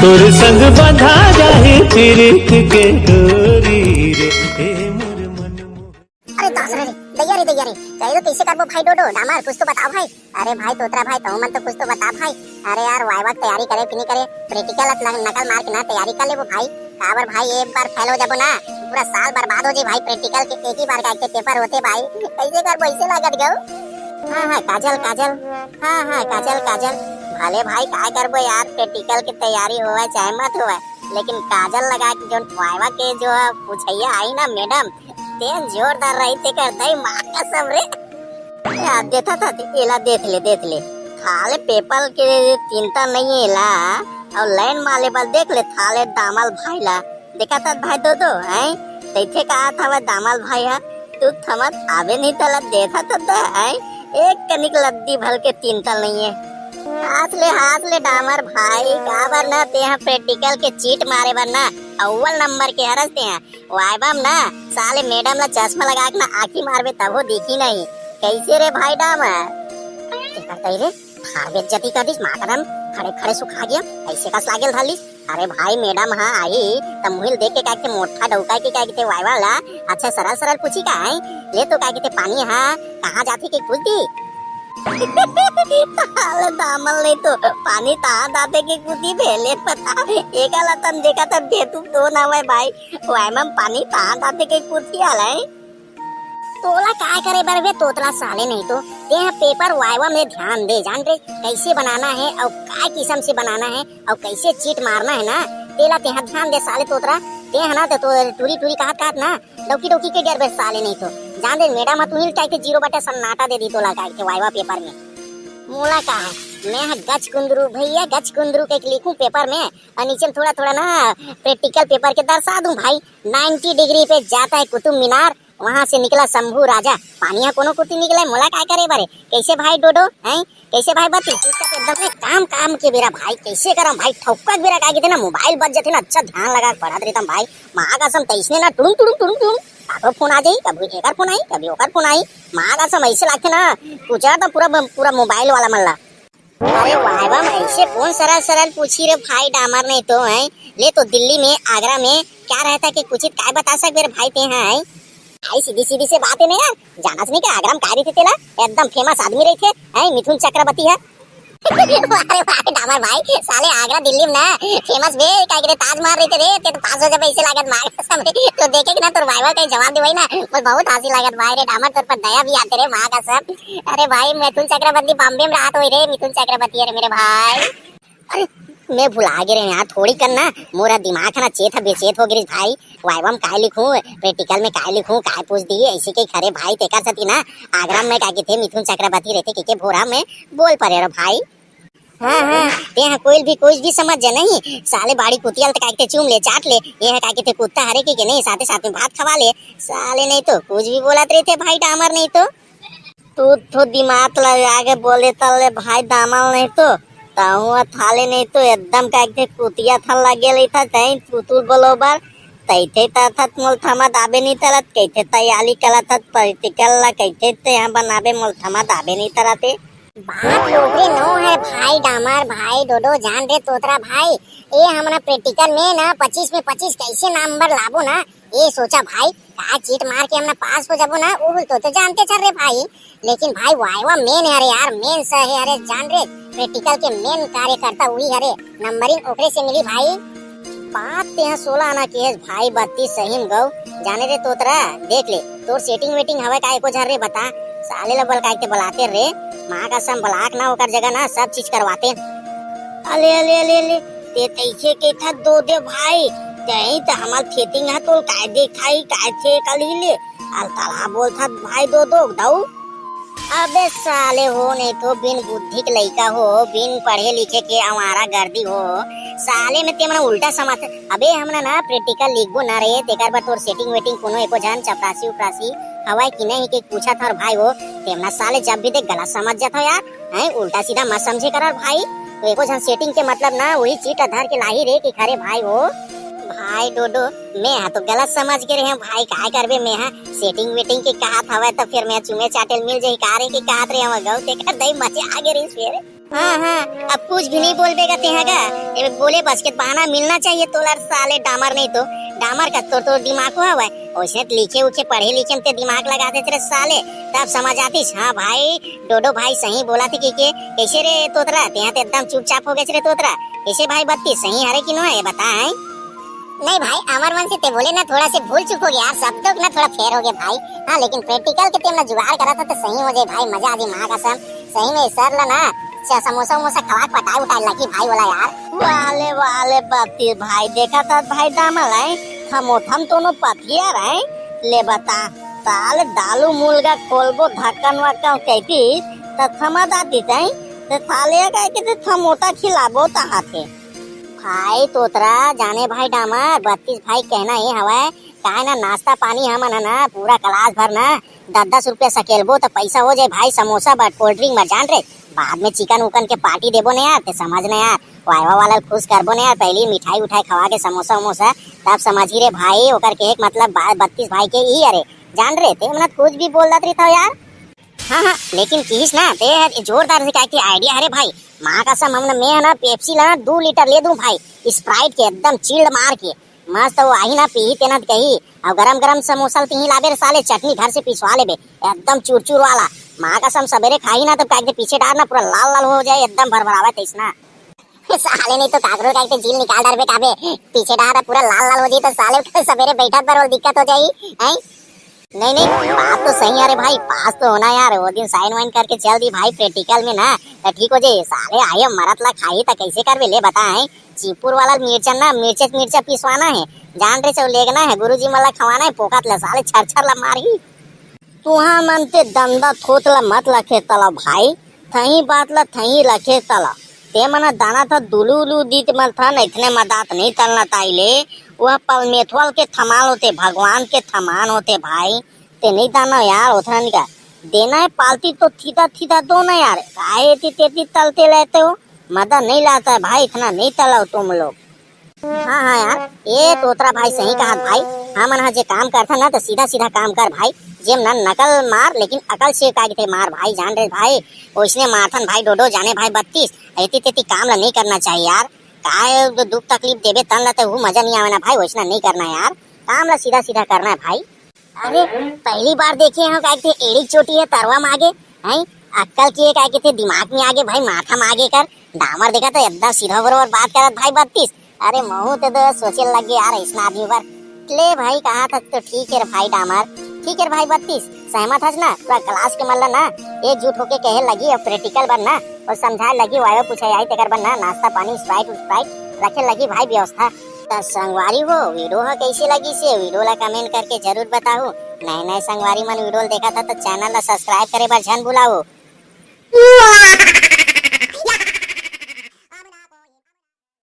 तोर संग बंधा जाए प्रीत के डोरी रे ए मोर मन मोह। अरे दास रे दैया रे चाहिए कैसे करबो भाई डोडो डामर कुछ तो बता भाई। अरे भाई तोतरा भाई तो मन तो कुछ तो बता भाई। अरे यार वाइवा तैयारी करे कि नहीं करे प्रैक्टिकल नकल मार के ना तैयारी कर लेबो भाई। काबर भाई एक बार फेल हो जाबो ना पूरा साल बर्बाद हो जाए भाई। प्रैक्टिकल के एक ही बार का पेपर होते भाई कैसे करबो ऐसे लागत गयो। हां काजल हां काजल भले भाई काय करबो यार प्रैक्टिकल की तैयारी होवे चाहे मत होवे लेकिन काजल लगा के जो वाइवा के जो पूछैया आई ना मैडम तेन जोरदार रही थे करता माँ कसम रे। यार देखा था एला देख ले थाले पेपर के चिंता नहीं है ला और लाइन माले बल देख ले थाले दामाल भाई ला देखा था भाई दो हैं तैथे कहा था वह दामाल भाई है तू थमत आवे नहीं तला देखा था हैं एक कनिक लद्दी भल के चिंता नहीं है। हाथ ले डामर भाई काबर ना ते यहाँ प्रैक्टिकल के चीट मारे बर ना अव्वल नंबर के हरस ते हैं वाइबम ना साले मैडम ला चश्मा लगा के ना आँखी मारबे तब वो दिखी नहीं कैसे रे भाई डामर करता रे हार बेइज्जती कर दिस मातरम खड़े सुखा गया ऐसे का लागेल धालिस। अरे भाई मैडम हाँ आई तब मुहिल देख के कहते मोटा डौका के कहते वाइवा ला अच्छा सरल पूछी का है ले तो कहते पानी हाँ कहाँ जाती के पूछती दामल नहीं तो पानी कहाँ दाते के कुदी भेले पता एक तन देखा तब तू तो ना भाई वाइमम पानी कहाँ दाते के कुदी आला है तोला काय करे बर वे तोतला साले नहीं तो ये पेपर वाइवा में ध्यान दे जान रे कैसे बनाना है और काय किस्म से बनाना है और कैसे चीट मारना है ना तेला ते ध्यान दे साले तोतरा ते है ना तो टूरी कहत ना डौकी के डर बे साले नहीं तो जान दे मैडम तू हिल टाइप के 0 सन्नाटा दे दी तोला काय के वाइवा पेपर में मोला का है मैं गच कुंदरू भैया गच कुंदरू के लिखूं पेपर में और नीचे थोड़ा ना प्रैक्टिकल पेपर के दर्शा दूं भाई 90 डिग्री पे जाता है कुतुब मीनार वहाँ से निकला शंभू राजा पानिया कोनो कुटी निकला मोला काय करे बारे कैसे भाई डोडो हैं कैसे भाई बती एकदम काम के बेरा भाई कैसे करम भाई ठोका बेरा काय के ना मोबाइल बज जाते ना अच्छा ध्यान लगा पढ़त रहता भाई माँ कसम तैसने ना टुड़ुम काको फोन आ जाई कभी एकर फोन आई कभी ओकर फोन आई माँ कसम ऐसे लागते ना पूछा तो पूरा मोबाइल वाला मल्ला। अरे वाइवा ऐसे कौन सरल पूछी रे भाई डामर नहीं तो है ले तो दिल्ली में आगरा में क्या रहता कि कुछ काय बता सक मेरे भाई ते हैं आई सीधी से बात है नहीं यार जानस नहीं के आगरा में कार्य थे तेला एकदम फेमस आदमी रहे थे हैं मिथुन चक्रवर्ती है। अरे भाई डामर भाई साले आगरा दिल्ली में ना फेमस वे काय के ताजमहल रहते रे ते तो 500 जब ऐसे लागत मार कसम तो देखे कि ना तोर भाईवा कहीं जवाब दे भाई ना मुझे बहुत हंसी लागत भाई रे डामर तोर पर दया भी आते रे मां कसम। अरे भाई मिथुन चक्रवर्ती बॉम्बे में रात हुई रे मिथुन चक्रवर्ती अरे मेरे भाई अरे मैं भुला गे रे यहाँ थोड़ी करना मोरा दिमाग ना चेत बेचेत हो गिरी भाई वाइवा में काय लिखूं प्रैक्टिकल में काय लिखूं काय पूछ दी ऐसे के खरे भाई ते कर सकती ना आगरा में काय के थे मिथुन चक्रवर्ती रहते के भोरा में बोल पड़े रे भाई। हाँ ते यहाँ कोई भी समझ जा नहीं साले बाड़ी कुतियल तो काय चूम ले चाट ले ये काय के कुत्ता हरे के नहीं साथ में भात खवा ले साले नहीं तो कुछ भी बोलत रहे थे भाई डामर नहीं तो तू तो दिमाग लगा के बोले तले भाई दामल नहीं तो ताहुआ थाले नहीं तो एकदम का कुतिया था लगे रही था तई तू बलोबर तैथे था मोल थमा दाबे नहीं तरत कैथे तैयारी कला था प्रैक्टिकल ला कैथे ते यहाँ बनाबे मोल थमा दाबे नहीं तरते बात लोगे नो है भाई डामर भाई डोडो जान रे तोतरा भाई ये हमारा प्रैक्टिकल में ना 25 में 25 कैसे नंबर लाबो ना ये सोचा भाई का चीट मार के हमने पास हो जाबो ना वो तो जानते चल रे भाई लेकिन भाई वाइवा मेन है अरे यार मेन सा है अरे जान रे प्रैक्टिकल के मेन कार्यकर्ता वही हरे नंबरिंग ओकरे से मिली भाई बात यहाँ 16 आना की है भाई 32 सही में गौ जाने रे तोतरा देख ले तोर सेटिंग वेटिंग हवा काय को झर रे बता साले लबल काय के बुलाते रे माँ का सम बलाक ना होकर जगह ना सब चीज करवाते अले ते तैसे के था दो दे भाई कहीं तो हमार खेतिंग है तो काय देखाई काय थे कल ही ले अल ताला बोल था भाई दो दाऊ अबे साले हो नहीं तो बिन बुद्धि के लड़का हो बिन पढ़े लिखे के हमारा गर्दी हो साले में ते मना उल्टा समझ अबे हमना ना प्रैक्टिकल लिखबो ना रे तेकर बार तोर सेटिंग वेटिंग कोनो एको जान चपरासी उपरासी हवाई की नहीं के पूछा था भाई हो तेमना साले जब भी देख गलत समझ जाता यार हैं उल्टा सीधा मत समझे कर भाई तो एको जान सेटिंग के मतलब ना वही चीट आधार के लाही रे कि खरे भाई हो भाई डोडो मैं तो गलत समझ के रहे भाई काय करबे मैं सेटिंग वेटिंग के कहा था तो फिर मैं चुमे चाटेल मिल जाई कारे के कहत रे हम गौ ते कर दई मचे आगे रे फिर हाँ हाँ, अब कुछ भी नहीं बोल बेगा तेहागा। ये बोले बस के बहाना मिलना चाहिए तोलार साले डामर नहीं तो डामर का तो दिमाग को हवा है उसने लिखे उखे पढ़े लिखे में ते दिमाग लगाते तेरे साले तब समझ आतीस। हाँ भाई डोडो भाई सही बोला थे कि के कैसे रे तोतरा ते तो एकदम चुपचाप हो गए रे तोतरा कैसे भाई बत्ती सही हरे कि नो है बता है। नहीं भाई अमर मन से ते बोले ना थोड़ा से भूल चुक हो गया सब तो ना थोड़ा फेर हो गया भाई। हाँ लेकिन प्रैक्टिकल के टेम ना जुगाड़ करा था तो सही हो जाए भाई मजा आ जाए माँ कसम सही में सर ला ना समोसा वमोसा खवा पटाई उठाई लगी भाई बोला यार। वाले वाले बत्ती भाई देखा था भाई दामल है थम दोनों पथिया रहे ले बता ताल दालू मुलगा खोलबो धक्कन वक्कन कहती त थमा दाती तई ते थाले कह के थमोटा खिलाबो तहा थे भाई तोतरा जाने भाई डामर 32 भाई कहना ही हवा है काहे ना नाश्ता पानी हमन है ना पूरा क्लास भर ना 10-10 रुपया सकेलबो तो पैसा हो जाए भाई समोसा बट कोल्ड ड्रिंक मत जान रे बाद में चिकन उकन के पार्टी देबो ना यार ते समझ ना यार वाइवा वाला खुश करबो ना यार पहली मिठाई उठाई खवा के समोसा वमोसा तब समझी रे भाई ओकर के एक मतलब 32 भाई के ही अरे जान रे ते मतलब कुछ भी बोल रही था यार। हाँ हाँ लेकिन किस ना ते जोरदार से क्या आइडिया है रे भाई माँ का सम हमने मैं ना पेप्सी ला 2 लीटर ले दूं भाई स्प्राइट के एकदम चिल्ड मार के मस्त वो आई ना पी तेना कही और गरम गरम समोसा पी लाबे साले चटनी घर से पिसवा लेबे एकदम चूर वाला माँ का सम सवेरे खाई ना तो काहे पीछे डालना पूरा लाल लाल हो जाए एकदम भरभरावा तेस ना साले नहीं तो कागरो का जील निकाल डाल बे काबे पीछे डाल पूरा लाल लाल हो जाए तो साले सवेरे बैठा पर दिक्कत हो जाएगी हैं। नहीं नहीं बात तो सही है रे भाई पास तो होना यार वो दिन साइन वाइन करके चल दी भाई प्रैक्टिकल में ना तो ठीक हो जाए साले आए मरत ला खाई तो कैसे करवे ले बता है चिपुर वाला मिर्चन ना मिर्चा पिसवाना है जान रे चो लेगना है गुरुजी मला खवाना है पोकत ला साले छर ला मारी तुहा मनते दंदा थोत ला मत लखे तला भाई थही बात ला थही रखे तला ते मना दाना था दुलू दीत मन था न इतने मदात नहीं तलना ताइले वह मेथवाल के थमाल होते भगवान के थमान होते भाई ते नहीं दाना यार उतना नहीं का देना है पालती तो थीता दो ना यार काहे तेती तलते रहते हो मदद नहीं लाता है भाई इतना नहीं तलाओ तुम लोग। हाँ हाँ यार ये तोतरा भाई सही कहा भाई हाँ मन जे काम करता ना तो सीधा काम कर भाई जेम ना नकल मार लेकिन अकल से का थे मार भाई जान रहे भाई उसने मारथन भाई डोडो जाने भाई 32 ऐती तेती काम ला नहीं करना चाहिए यार काहे दुख तकलीफ देवे तन ला तो वो मजा नहीं आवे ना भाई वैसा नहीं करना यार काम ला सीधा करना है भाई। अरे पहली बार देखे हम का थे एड़ी चोटी है तरवा मागे हैं अक्कल की का थे दिमाग में आगे भाई माथा में आगे कर डामर देखा तो एकदम सीधा बरोबर बात करत भाई 32 अरे महू तो सोचे लग गया यार इस आदमी पर ले भाई कहा था तो ठीक है भाई डामर ठीक है भाई 32 सहमत हस ना पूरा क्लास के मतलब ना एकजुट होके कहे लगी और प्रैक्टिकल बनना और समझाए लगी वायो पूछे आई तेकर बनना नाश्ता पानी स्प्राइट रखे लगी भाई व्यवस्था तो संगवारी हो वीडियो कैसी लगी से वीडियो ला कमेंट करके जरूर बताओ नए संगवारी मन वीडियो देखा था तो चैनल ला सब्सक्राइब करे बार झन भुलाओ।